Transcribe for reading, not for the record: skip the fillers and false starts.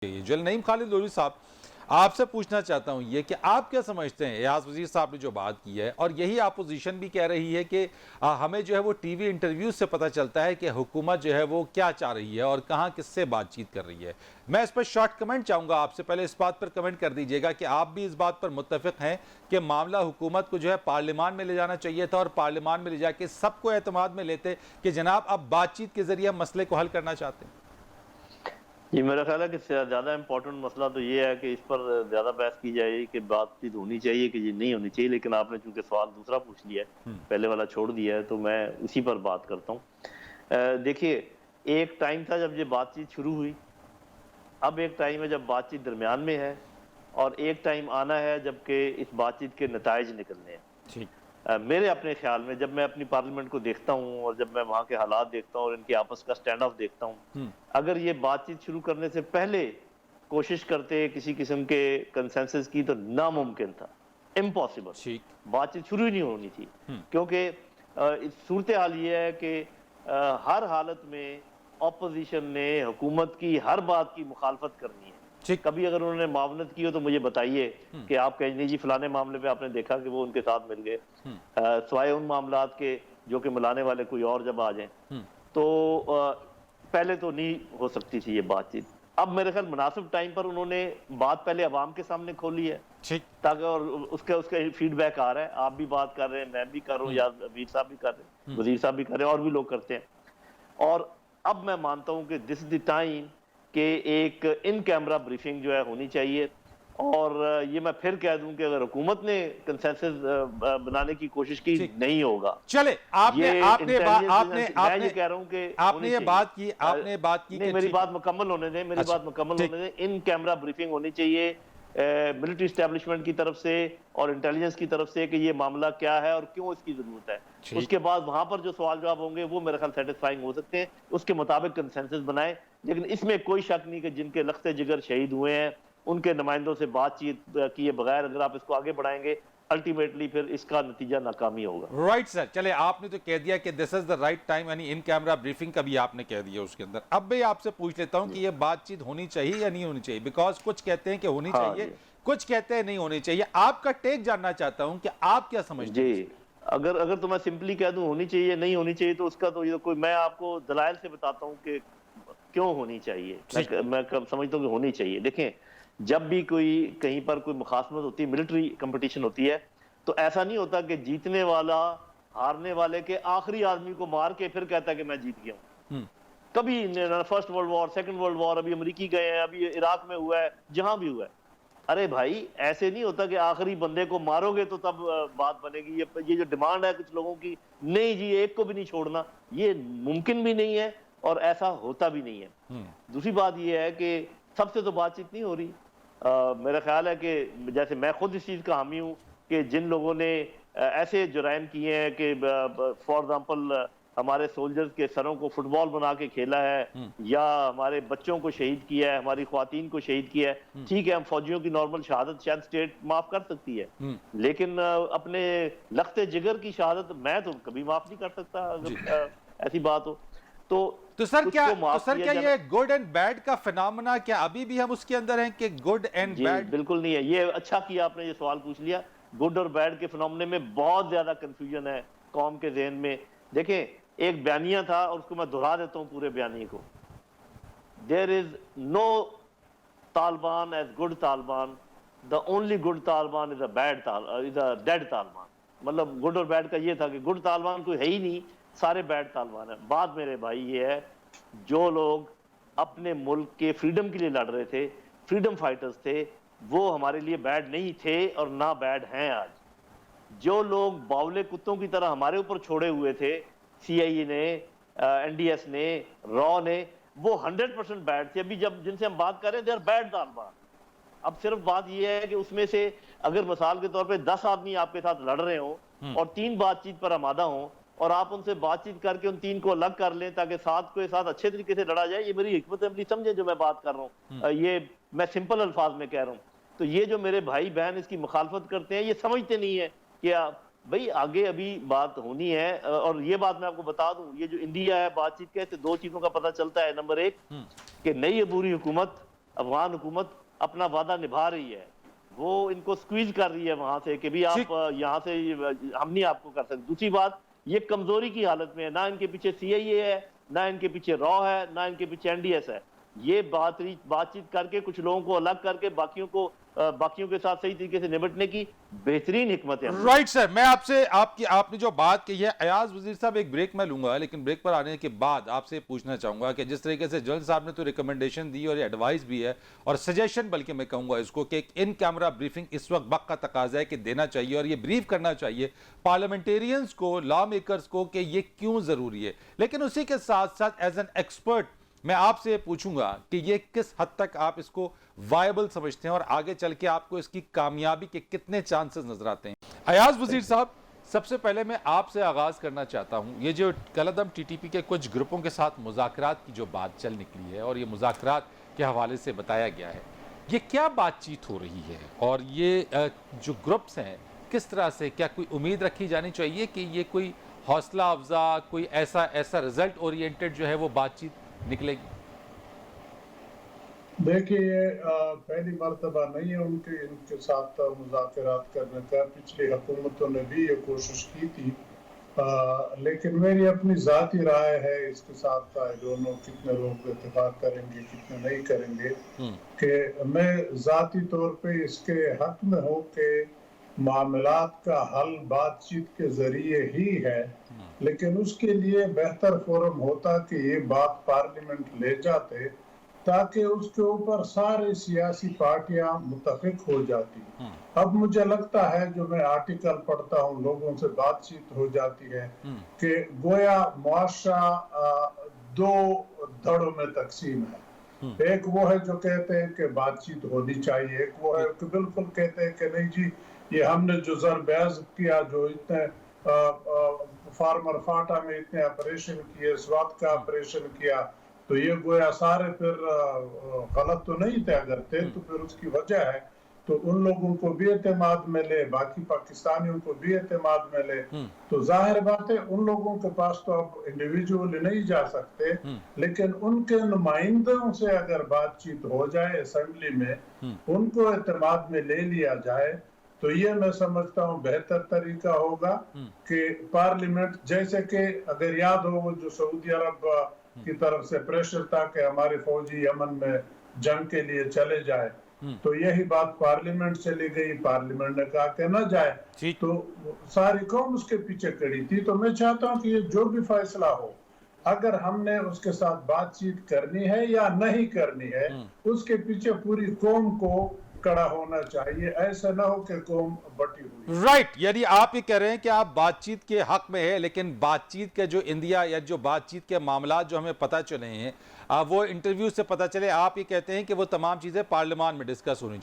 جل نعیم خالد لودھی صاحب، آپ سے پوچھنا چاہتا ہوں یہ کہ آپ کیا سمجھتے ہیں ایاز وزیر صاحب نے جو بات کی ہے، اور یہی اپوزیشن بھی کہہ رہی ہے کہ ہمیں جو ہے وہ ٹی وی انٹرویوز سے پتہ چلتا ہے کہ حکومت جو ہے وہ کیا چاہ رہی ہے اور کہاں کس سے بات چیت کر رہی ہے۔ میں اس پر شارٹ کمنٹ چاہوں گا آپ سے، پہلے اس بات پر کمنٹ کر دیجئے گا کہ آپ بھی اس بات پر متفق ہیں کہ معاملہ حکومت کو جو ہے پارلیمان میں لے جانا چاہیے تھا، اور پارلیمان میں لے جا کے سب کو اعتماد میں لیتے کہ جناب اب بات چیت کے ذریعے مسئلے کو حل کرنا چاہتے ہیں۔ جی میرا خیال ہے کہ زیادہ امپورٹنٹ مسئلہ تو یہ ہے کہ اس پر زیادہ بحث کی جائے کہ بات چیت ہونی چاہیے کہ یہ نہیں ہونی چاہیے، لیکن آپ نے چونکہ سوال دوسرا پوچھ لیا ہے، پہلے والا چھوڑ دیا ہے، تو میں اسی پر بات کرتا ہوں۔ دیکھیے، ایک ٹائم تھا جب یہ بات چیت شروع ہوئی، اب ایک ٹائم ہے جب بات چیت درمیان میں ہے، اور ایک ٹائم آنا ہے جب کہ اس بات چیت کے نتائج نکلنے ہیں۔ میرے اپنے خیال میں جب میں اپنی پارلیمنٹ کو دیکھتا ہوں اور جب میں وہاں کے حالات دیکھتا ہوں اور ان کی آپس کا سٹینڈ آف دیکھتا ہوں، اگر یہ بات چیت شروع کرنے سے پہلے کوشش کرتے کسی قسم کے کنسنسس کی تو ناممکن تھا، امپاسبل، بات چیت شروع ہی نہیں ہونی تھی، کیونکہ صورتحال یہ ہے کہ ہر حالت میں اپوزیشن نے حکومت کی ہر بات کی مخالفت کرنی ہے۔ کبھی اگر انہوں نے معاونت کی ہو تو مجھے بتائیے کہ آپ کہیں نہیں جی فلانے معاملے پہ آپ نے دیکھا کہ وہ ان کے ساتھ مل گئے، سوائے ان معاملات کے جو کہ ملانے والے کوئی اور جب آ جائیں تو پہلے تو نہیں ہو سکتی تھی یہ بات چیت۔ اب میرے خیال مناسب ٹائم پر انہوں نے بات پہلے عوام کے سامنے کھولی ہے، تاکہ اور اس کا فیڈ بیک آ رہا ہے، آپ بھی بات کر رہے ہیں، میں بھی کر رہا ہوں، یا وزیر صاحب بھی کر رہے ہیں، وزیر صاحب بھی کر رہے ہیں، اور بھی لوگ کرتے ہیں۔ اور اب میں مانتا ہوں کہ دس از دی ٹائم کہ ایک ان کیمرہ بریفنگ جو ہے ہونی چاہیے، اور یہ میں پھر کہہ دوں کہ اگر حکومت نے کنسنسس بنانے کی کوشش کی نہیں ہوگا، چلے آپ نے میں یہ کہہ رہا ہوں کہ آپ نے یہ بات کی نہیں، میری بات مکمل ہونے دیں، میری بات مکمل ہونے دیں۔ ان کیمرہ بریفنگ ہونی چاہیے ملٹری اسٹیبلشمنٹ کی طرف سے اور انٹیلیجنس کی طرف سے کہ یہ معاملہ کیا ہے اور کیوں اس کی ضرورت ہے۔ اس کے بعد وہاں پر جو سوال جواب ہوں گے وہ میرے خیال سیٹسفائنگ ہو سکتے ہیں، اس کے مطابق کنسنسس بنائیں۔ لیکن اس میں کوئی شک نہیں کہ جن کے لخت جگر شہید ہوئے ہیں ان کے نمائندوں سے بات چیت کیے بغیر اگر آپ اس کو آگے بڑھائیں گے، الٹیمیٹلی پھر اس کا نتیجہ ناکامی ہوگا۔ رائٹ سر، چلے آپ نے تو کہہ دیا کہ دس از دا رائٹ ٹائم، یعنی ان کیمرہ بریفنگ کا بھی آپ نے کہہ دیا اس کے اندر۔ اب بھی آپ سے پوچھ لیتا ہوں کہ یہ بات چیت ہونی چاہیے یا نہیں ہونی چاہیے، بیکاز کچھ کہتے ہیں کہ ہونی چاہیے، کچھ کہتے ہیں نہیں ہونی چاہیے۔ آپ کا ٹیک جاننا چاہتا ہوں کہ آپ کیا سمجھتے ہیں؟ جی، اگر تو میں سمپلی کہہ دوں ہونی چاہیے نہیں ہونی چاہیے تو اس کا تو کوئی، میں آپ کو دلائل سے بتاتا ہوں کہ کیوں ہونی چاہیے۔ میں سمجھتا ہوں کہ ہونی چاہیے۔ دیکھیں، جب بھی کوئی کہیں پر کوئی مخاصمت ہوتی ہے، ملٹری کمپٹیشن ہوتی ہے، تو ایسا نہیں ہوتا کہ جیتنے والا ہارنے والے کے آخری آدمی کو مار کے پھر کہتا ہے کہ میں جیت گیا ہوں۔ کبھی first world war, second world war, ابھی امریکی گئے ہیں، ابھی عراق میں ہوا ہے، جہاں بھی ہوا ہے، ارے بھائی ایسے نہیں ہوتا کہ آخری بندے کو مارو گے تو تب بات بنے گی۔ یہ جو ڈیمانڈ ہے کچھ لوگوں کی، نہیں جی ایک کو بھی نہیں چھوڑنا، یہ ممکن بھی نہیں ہے اور ایسا ہوتا بھی نہیں ہے۔ دوسری بات یہ ہے کہ سب سے تو بات چیت نہیں ہو رہی۔ میرا خیال ہے کہ جیسے میں خود اس چیز کا حامی ہوں کہ جن لوگوں نے ایسے جرائم کیے ہیں کہ فار ایگزامپل ہمارے سولجرز کے سروں کو فٹ بال بنا کے کھیلا ہے، یا ہمارے بچوں کو شہید کیا ہے، ہماری خواتین کو شہید کیا ہے، ٹھیک ہے ہم فوجیوں کی نارمل شہادت شاید اسٹیٹ معاف کر سکتی ہے، لیکن اپنے لخت جگر کی شہادت میں تو کبھی معاف نہیں کر سکتا اگر ایسی بات ہو تو سر کیا یہ گڈ اینڈ بیڈ کا فنامنا کیا ابھی بھی ہم اس کے اندر ہیں کہ گڈ اینڈ بیڈ؟ جی بالکل نہیں ہے۔ یہ اچھا کیا آپ نے یہ سوال پوچھ لیا۔ گڈ اور بیڈ کے فنامنے میں بہت زیادہ کنفیوژن ہے قوم کے ذہن میں۔ دیکھیں، ایک بیانیہ تھا اور اس کو میں دہرا دیتا ہوں پورے بیانیے کو۔ There is no Taliban as good Taliban. The only good Taliban is a dead Taliban. مطلب گڈ اور بیڈ کا یہ تھا کہ گڈ طالبان کوئی ہے ہی نہیں، سارے بیڈ طالبان ہیں۔ بات میرے بھائی یہ ہے، جو لوگ اپنے ملک کے فریڈم کے لیے لڑ رہے تھے، فریڈم فائٹرز تھے، وہ ہمارے لیے بیڈ نہیں تھے اور نہ بیڈ ہیں آج۔ جو لوگ باولے کتوں کی طرح ہمارے اوپر چھوڑے ہوئے تھے، سی آئی اے نے، این ڈی ایس نے، را نے، وہ 100% بیڈ تھے۔ ابھی جن سے ہم بات کر رہے ہیں they are بیڈ طالبان۔ اب صرف بات یہ ہے کہ اس میں سے اگر مثال کے طور پہ 10 آدمی آپ کے ساتھ لڑ رہے ہوں اور 3 بات چیت پر آمادہ ہوں، اور آپ ان سے بات چیت کر کے ان 3 کو الگ کر لیں تاکہ 7 کو ساتھ اچھے طریقے سے لڑا جائے، یہ میری حکمت عملی سمجھیں جو میں بات کر رہا ہوں، یہ میں سمپل الفاظ میں کہہ رہا ہوں۔ تو یہ جو میرے بھائی بہن اس کی مخالفت کرتے ہیں، یہ سمجھتے نہیں ہیں کہ بھئی آگے ابھی بات ہونی ہے۔ اور یہ بات میں آپ کو بتا دوں، یہ جو انڈیا ہے بات چیت کے سے 2 چیزوں کا پتہ چلتا ہے۔ نمبر 1 کہ نئی عبوری حکومت افغان حکومت اپنا وعدہ نبھا رہی ہے، وہ ان کو سکویز کر رہی ہے وہاں سے کہ بھی آپ یہاں سے ہم نہیں آپ کو کر سکتے۔ دوسری بات، یہ کمزوری کی حالت میں ہے، نہ ان کے پیچھے سی آئی اے ہے، نہ ان کے پیچھے را ہے، نہ ان کے پیچھے این ڈی ایس ہے۔ یہ بات چیت کر کے کچھ لوگوں کو الگ کر کے باقیوں کے ساتھ صحیح طریقے سے نمٹنے کی بہترین حکمت ہے۔ رائٹ سر، میں آپ سے آپ نے جو بات کی ہے، ایاز وزیر صاحب ایک بریک میں لوں گا، لیکن بریک پر آنے کے بعد آپ سے پوچھنا چاہوں گا کہ جس طریقے سے جنرل صاحب نے تو ریکمنڈیشن دی اور یہ ایڈوائز بھی ہے اور سجیشن بلکہ میں کہوں گا اس کو کہ ایک ان کیمرہ بریفنگ اس وقت وقت کا تقاضا ہے کہ دینا چاہیے اور یہ بریف کرنا چاہیے پارلیمنٹیرینز کو، لا میکرز کو کہ یہ کیوں ضروری ہے، لیکن اسی کے ساتھ ساتھ ایز این ایکسپرٹ میں آپ سے پوچھوں گا کہ یہ کس حد تک آپ اس کو وائبل سمجھتے ہیں اور آگے چل کے آپ کو اس کی کامیابی کے کتنے چانسز نظر آتے ہیں۔ ایاز وزیر صاحب، سب سے پہلے میں آپ سے آغاز کرنا چاہتا ہوں، یہ جو کل عدم ٹی ٹی پی کے کچھ گروپوں کے ساتھ مذاکرات کی جو بات چل نکلی ہے اور یہ مذاکرات کے حوالے سے بتایا گیا ہے، یہ کیا بات چیت ہو رہی ہے اور یہ جو گروپس ہیں کس طرح سے، کیا کوئی امید رکھی جانی چاہیے کہ یہ کوئی حوصلہ افزا، کوئی ایسا رزلٹ اورینٹڈ جو ہے وہ بات چیت نکلے گی؟ دیکھیے، پہلی مرتبہ نہیں ہے ان کے ساتھ مذاکرات کرنے کا، پچھلی حکومتوں نے بھی یہ کوشش کی تھی، لیکن میری اپنی ذاتی رائے ہے اس کے ساتھ دونوں کتنے لوگ اتفاق کریں گے کتنے نہیں کریں گے، کہ میں ذاتی طور پہ اس کے حق میں ہوں کہ معاملات کا حل بات چیت کے ذریعے ہی ہے، لیکن اس کے لیے بہتر فورم ہوتا کہ یہ بات پارلیمنٹ لے جاتے تاکہ اس کے اوپر سارے سیاسی پارٹیاں متفق ہو جاتی۔ اب مجھے لگتا ہے جو میں آرٹیکل پڑھتا ہوں، لوگوں سے بات چیت ہو جاتی ہے کہ گویا معاشرہ دو دھڑوں میں تقسیم ہے، ایک وہ ہے جو کہتے ہیں کہ بات چیت ہونی چاہیے، ایک وہ ہے کہ بالکل کہتے ہیں کہ نہیں جی، یہ ہم نے جو ضرب کیا، جو اتنے فارمر فاٹا میں اتنے آپریشن کیے، سوات کا آپریشن کیا، تو یہ گویا سارے پھر غلط تو نہیں تھے، اگر تھے تو پھر اس کی وجہ ہے، تو ان لوگوں کو بھی اعتماد ملے، باقی پاکستانیوں کو بھی اعتماد ملے، تو ظاہر بات ہے ان لوگوں کے پاس تو اب انڈیویجول نہیں جا سکتے، لیکن ان کے نمائندوں سے اگر بات چیت ہو جائے اسمبلی میں، ان کو اعتماد میں لے لیا جائے، تو یہ میں سمجھتا ہوں بہتر طریقہ ہوگا کہ پارلیمنٹ، جیسے کہ اگر یاد ہو وہ جو سعودی عرب کی طرف سے پریشر تھا کہ ہمارے فوجی یمن میں جنگ کے لیے چلے جائے، تو یہی بات پارلیمنٹ چلی گئی، پارلیمنٹ نے کہا کہ نہ جائے، تو ساری قوم اس کے پیچھے کڑی تھی۔ تو میں چاہتا ہوں کہ یہ جو بھی فیصلہ ہو، اگر ہم نے اس کے ساتھ بات چیت کرنی ہے یا نہیں کرنی ہے، اس کے پیچھے پوری قوم کو کڑا ہونا چاہیے، ایسا نہ ہو کہ قوم بٹی ہوئی۔ رائٹ، یعنی آپ یہ کہہ رہے ہیں کہ آپ بات چیت کے حق میں ہے، لیکن بات چیت کے جو اندیا یا جو بات چیت کے معاملات جو ہمیں پتہ چلے ہیں وہ انٹرویو سے پتہ چلے، آپ یہ کہتے ہیں کہ وہ تمام چیزیں پارلیمان میں ڈسکس ہونی چاہیے۔